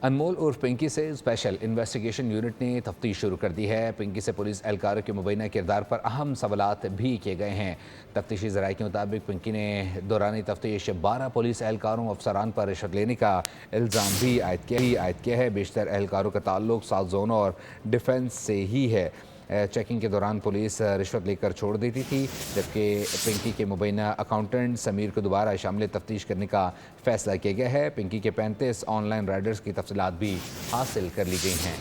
انمول عرف پنکی سے اسپیشل انویسٹیگیشن یونٹ نے تفتیش شروع کر دی ہے۔ پنکی سے پولیس اہلکاروں کے مبینہ کردار پر اہم سوالات بھی کیے گئے ہیں۔ تفتیشی ذرائع کے مطابق پنکی نے دوران تفتیش 12 پولیس اہلکاروں افسران پر رشوت لینے کا الزام بھی عائد کیا ہے۔ بیشتر اہلکاروں کا تعلق ساؤتھ زون اور ڈیفنس سے ہی ہے۔ چیکنگ کے دوران پولیس رشوت لے کر چھوڑ دیتی تھی، جبکہ پنکی کے مبینہ اکاؤنٹنٹ سمیر کو دوبارہ شامل تفتیش کرنے کا فیصلہ کیا گیا ہے۔ پنکی کے 35 آن لائن رائڈرز کی تفصیلات بھی حاصل کر لی گئی ہیں۔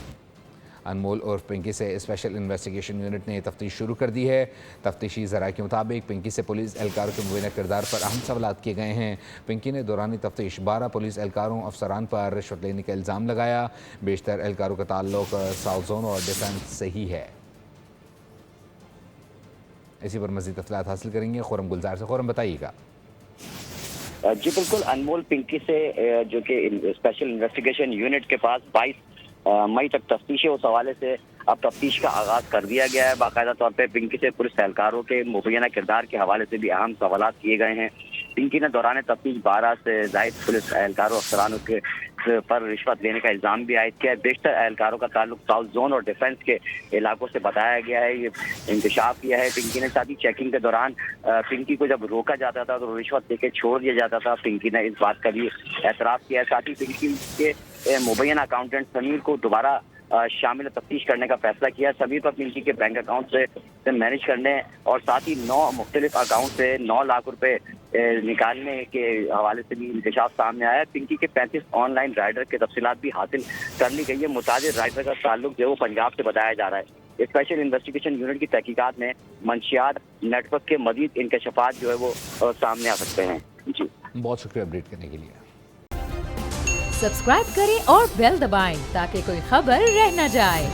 انمول عرف پنکی سے اسپیشل انویسٹیگیشن یونٹ نے تفتیش شروع کر دی ہے۔ تفتیشی ذرائع کے مطابق پنکی سے پولیس اہلکاروں کے مبینہ کردار پر اہم سوالات کیے گئے ہیں۔ پنکی نے دوران تفتیش 12 پولیس اہلکاروں افسران پر رشوت لینے کا الزام لگایا۔ بیشتر اہلکاروں کا تعلق ساؤتھ زون اور ڈیفنس سے ہی ہے۔ اسی پر مزید تفصیلات حاصل کریں گے خرم گلزار سے۔ خرم بتائیے گا۔ جی بالکل، انمول پنکی سے جو کہ اسپیشل انویسٹیگیشن یونٹ کے پاس 22 مئی تک تفتیش ہے، اس حوالے سے اب تفتیش کا آغاز کر دیا گیا ہے۔ باقاعدہ طور پہ پنکی سے پولیس اہلکاروں کے مبینہ کردار کے حوالے سے بھی اہم سوالات کیے گئے ہیں۔ پنکی نے دوران تفتیش 12 سے زائد پولیس اہلکاروں افسرانوں کے پر رشوت لینے کا الزام بھی عائد کیا ہے۔ بیشتر اہلکاروں کا تعلق ساؤتھ زون اور ڈیفنس کے علاقوں سے بتایا گیا ہے، یہ انکشاف کیا ہے پنکی نے۔ ساتھ ہی چیکنگ کے دوران پنکی کو جب روکا جاتا تھا تو رشوت دے کے چھوڑ دیا جاتا تھا۔ پنکی نے اس بات کا بھی اعتراف کیا ہے۔ ساتھ ہی پنکی کے مبینہ اکاؤنٹنٹ سمیر کو دوبارہ شامل تفتیش کرنے کا فیصلہ کیا۔ سمیر پر پنکی کے بینک اکاؤنٹ سے مینیج کرنے اور ساتھ ہی 9 مختلف اکاؤنٹ سے 9 لاکھ روپے نکالنے کے حوالے سے بھی انکشاف سامنے آیا ہے۔ پنکی کے 35 آن لائن رائڈر کی تفصیلات بھی حاصل کر لی گئی ہے۔ متعدد رائڈر کا تعلق جو ہے وہ پنجاب سے بتایا جا رہا ہے۔ اسپیشل انویسٹیگیشن یونٹ کی تحقیقات میں منشیات نیٹ ورک کے مزید انکشافات جو ہے وہ سامنے آ سکتے ہیں۔ جی بہت شکریہ اپڈیٹ کرنے کے لیے۔ سبسکرائب کریں اور بیل دبائیں تاکہ کوئی خبر رہ نہ جائے۔